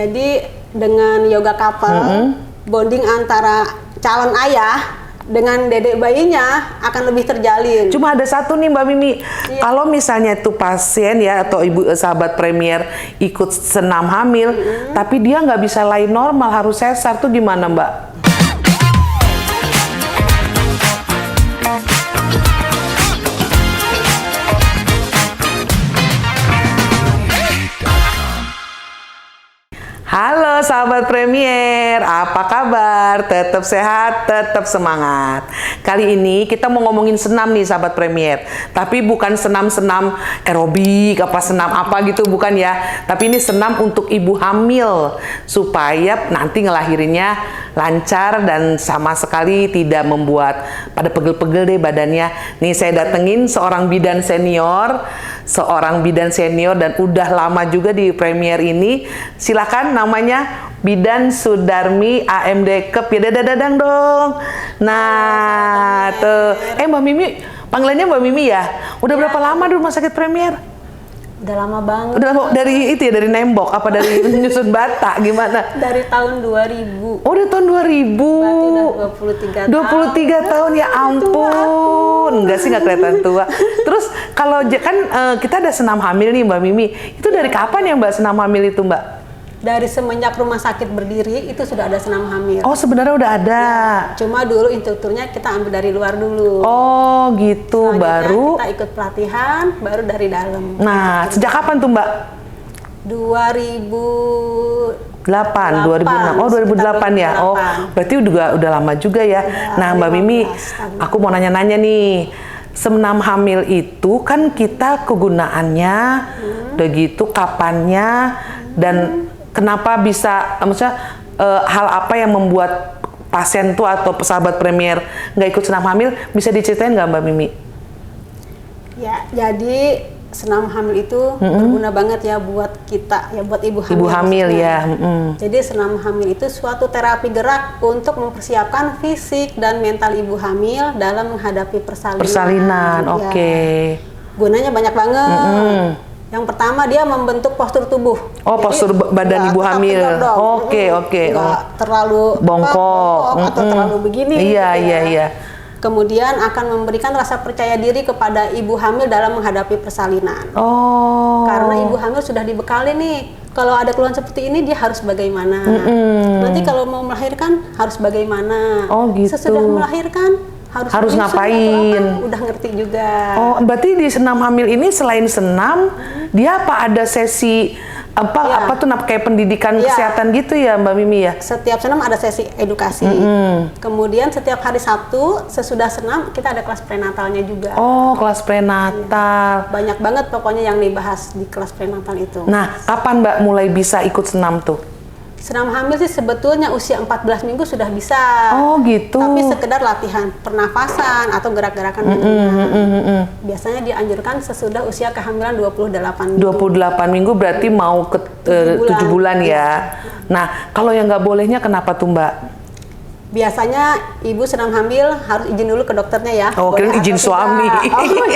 Jadi dengan yoga couple, bonding antara calon ayah dengan dedek bayinya akan lebih terjalin. Cuma ada satu nih Mbak Mimi, kalau misalnya itu pasien ya atau ibu sahabat Premier ikut senam hamil, tapi dia nggak bisa lahir normal, harus sesar, tuh gimana Mbak? Halo sahabat Premier, apa kabar? Tetap sehat, tetap semangat. Kali ini kita mau ngomongin senam nih sahabat Premier. Tapi bukan senam-senam aerobik, apa senam apa gitu, bukan ya. Tapi ini senam untuk ibu hamil, supaya nanti ngelahirinnya lancar dan sama sekali tidak membuat pada pegel-pegel deh badannya. Nih saya datengin seorang bidan senior dan udah lama juga di Premier ini. Silakan, namanya Bidan Sudarmi AMD Kep ya, dadang dong. Nah, tuh. Mbak Mimi, panggilannya Mbak Mimi ya? Udah berapa lama di rumah sakit Premier? Udah lama banget. Udah lama, dari itu ya, dari nembok apa dari nyusun bata gimana? Dari tahun 2000. Oh, dari tahun 2000. Berarti udah 23 tahun ya ampun. Enggak sih, nggak kelihatan tua. Terus kalau kan kita ada senam hamil nih Mbak Mimi. Itu dari kapan ya Mbak senam hamil itu Mbak? Dari semenjak rumah sakit berdiri itu sudah ada senam hamil. Oh, sebenarnya udah ada. Cuma dulu instrukturnya kita ambil dari luar dulu. Oh, gitu. Baru kita ikut pelatihan, baru dari dalam. Nah, sejak kapan tuh Mbak? 2006. Oh, 2008 ya. Oh, berarti udah lama juga ya. Nah, Mbak Mimi, aku mau nanya-nanya nih. Senam hamil itu kan kita kegunaannya, udah gitu kapannya, dan kenapa bisa, maksudnya hal apa yang membuat pasien tuh atau sahabat Premier nggak ikut senam hamil, bisa diceritain nggak Mbak Mimi? Ya, jadi senam hamil itu berguna banget ya buat kita, ya buat ibu hamil. Ibu hamil ya. Jadi senam hamil itu suatu terapi gerak untuk mempersiapkan fisik dan mental ibu hamil dalam menghadapi persalinan. Persalinan, oke. Gunanya banyak banget. Yang pertama, dia membentuk postur tubuh. Oh, jadi, postur badan ibu hamil. Oke. Nggak terlalu bongkok atau terlalu begini. Iya. Kemudian akan memberikan rasa percaya diri kepada ibu hamil dalam menghadapi persalinan. Oh. Karena ibu hamil sudah dibekali nih, kalau ada keluhan seperti ini dia harus bagaimana. Nanti kalau mau melahirkan harus bagaimana. Oh, gitu. Sesudah melahirkan harus ngapain? Udah ngerti juga. Oh, berarti di senam hamil ini selain senam, dia apa ada sesi apa tuh kayak pendidikan kesehatan gitu ya Mbak Mimi ya? Setiap senam ada sesi edukasi. Kemudian setiap hari Sabtu sesudah senam kita ada kelas prenatalnya juga. Oh, kelas prenatal. Banyak banget pokoknya yang dibahas di kelas prenatal itu. Nah, kapan Mbak mulai bisa ikut senam tuh? Senam hamil sih sebetulnya usia 14 minggu sudah bisa. Oh, gitu. Tapi sekedar latihan pernafasan atau gerak-gerakan biasanya dianjurkan sesudah usia kehamilan 28 minggu. 28 minggu berarti mau ke 7 bulan ya. Nah, kalau yang nggak bolehnya kenapa tuh Mbak? Biasanya ibu senam hamil harus izin dulu ke dokternya ya. Oh, kira izin suami.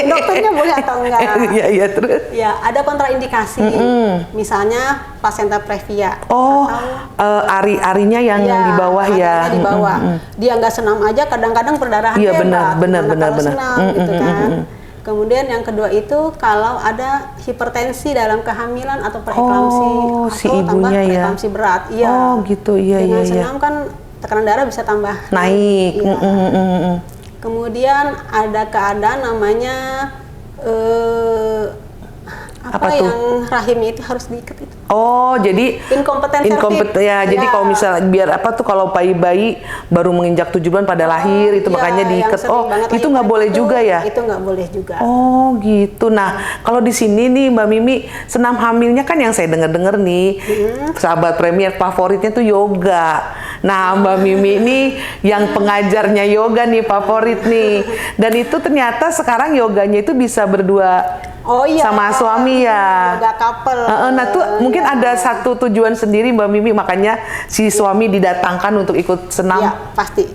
Dokternya boleh atau enggak? Iya, terus. Ya, ada kontraindikasi. Misalnya placenta previa. Oh, ari-arinya yang di bawah ya. Di bawah. Dia nggak senam aja, kadang-kadang perdarahan iya, hebat. benar. Senam, gitu kan. Kemudian yang kedua itu kalau ada hipertensi dalam kehamilan atau preeklamsi si atau tambah ibunya preeklamsi berat. Iya. Oh, gitu. Iya. Dengan senam kan tekanan darah bisa tambah naik. Kemudian ada keadaan namanya apa yang rahimnya itu harus diikat itu. Oh, jadi inkompetensi ya. Jadi kalau misalnya biar apa tuh, kalau bayi-bayi baru menginjak 7 bulan pada lahir itu makanya diikat. Oh, itu nggak boleh juga ya? Itu nggak boleh juga. Oh, gitu. Nah, kalau di sini nih Mbak Mimi, senam hamilnya kan yang saya dengar-dengar nih, sahabat Premier favoritnya tuh yoga. Nah, Mbak Mimi ini yang pengajarnya yoga nih, favorit nih. Dan itu ternyata sekarang yoganya itu bisa berdua sama suami ya. Yoga couple. Nah, tuh mungkin ada satu tujuan sendiri Mbak Mimi, makanya si suami didatangkan untuk ikut senam. Iya, pasti.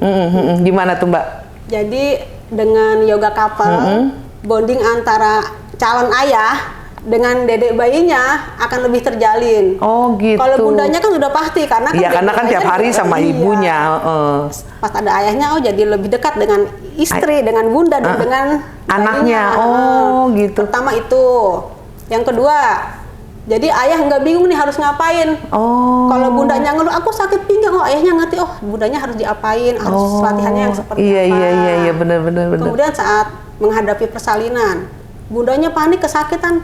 Gimana tuh Mbak? Jadi dengan yoga couple, bonding antara calon ayah dengan dedek bayinya akan lebih terjalin. Oh gitu. Kalau bundanya kan udah pasti karena kan Iya, karena kan tiap hari sama iya. ibunya. Pas ada ayahnya, oh jadi lebih dekat dengan istri, dengan bunda, dan dengan anaknya. bayinya. Oh gitu. Pertama itu. Yang kedua, jadi ayah nggak bingung nih harus ngapain. Oh. Kalau bundanya ngeluh, aku sakit pinggang, oh ayahnya ngerti, oh bundanya harus diapain, harus latihannya yang seperti iya, apa. Iya, benar. Kemudian saat menghadapi persalinan, bundanya panik, kesakitan,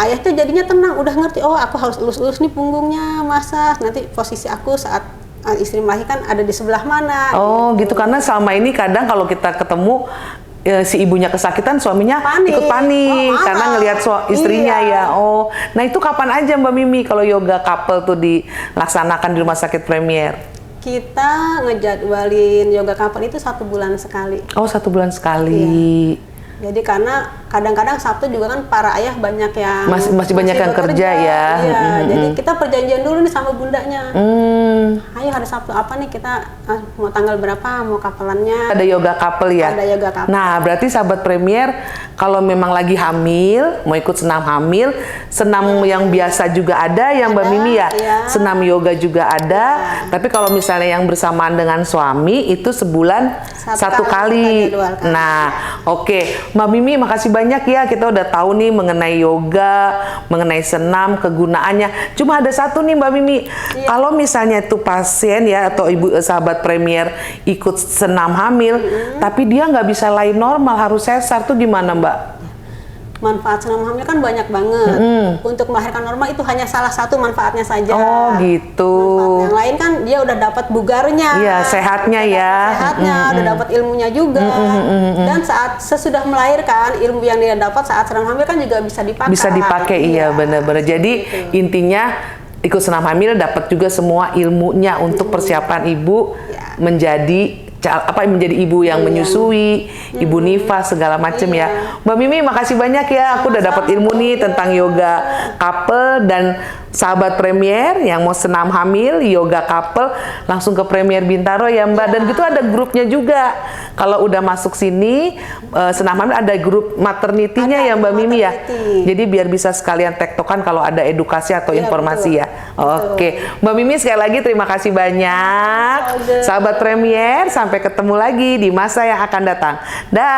ayah tuh jadinya tenang, udah ngerti, oh aku harus elus-elus nih punggungnya, massage, nanti posisi aku saat istri melahirkan ada di sebelah mana. Oh gitu, karena selama ini kadang kalau kita ketemu si ibunya kesakitan, suaminya ikut panik karena ngelihat istrinya ya. Oh, nah itu kapan aja Mbak Mimi kalau yoga couple tuh dilaksanakan di Rumah Sakit Premier? Kita ngejadwalin yoga couple itu 1 bulan sekali. Oh, 1 bulan sekali. Iya. Jadi karena kadang-kadang Sabtu juga kan para ayah banyak yang masih banyak yang kerja ya. Iya, jadi kita perjanjian dulu nih sama bundanya. Ayo hari Sabtu apa nih kita mau tanggal berapa, mau kapelannya. Ada yoga couple ya? Ada yoga couple. Nah, berarti sahabat Premier kalau memang lagi hamil, mau ikut senam hamil, senam yang biasa juga ada yang Mbak Mimi ya? Iya. Senam yoga juga ada, tapi kalau misalnya yang bersamaan dengan suami itu sebulan satu kali. Nah, oke. Mbak Mimi makasih banyak ya, kita udah tahu nih mengenai yoga, mengenai senam, kegunaannya. Cuma ada satu nih Mbak Mimi, kalau misalnya itu pasien ya atau ibu sahabat Premier ikut senam hamil, tapi dia nggak bisa lahir normal, harus sesar, tuh gimana Mbak? Manfaat senam hamil kan banyak banget. Untuk melahirkan normal itu hanya salah satu manfaatnya saja. Oh gitu. Manfaat yang lain kan dia udah dapat bugarnya. Iya, sehatnya ya. Sehatnya, udah dapat ilmunya juga. Dan saat sesudah melahirkan, ilmu yang dia dapat saat senam hamil kan juga bisa dipakai. Bisa dipakai, iya benar-benar. Jadi intinya ikut senam hamil dapat juga semua ilmunya untuk persiapan ibu menjadi ibu yang menyusui, ibu nifas segala macam ya. Mbak Mimi makasih banyak ya, aku udah dapat ilmu nih tentang yoga couple. Dan sahabat Premier yang mau senam hamil, yoga couple, langsung ke Premier Bintaro ya Mbak. Dan gitu ada grupnya juga. Kalau udah masuk sini senam hamil ada grup maternity-nya ya Mbak Mimi ya. Jadi biar bisa sekalian tektokan kalau ada edukasi atau informasi ya. Oke, Mbak Mimi sekali lagi terima kasih banyak. Sahabat Premier, sampai ketemu lagi di masa yang akan datang. Dah.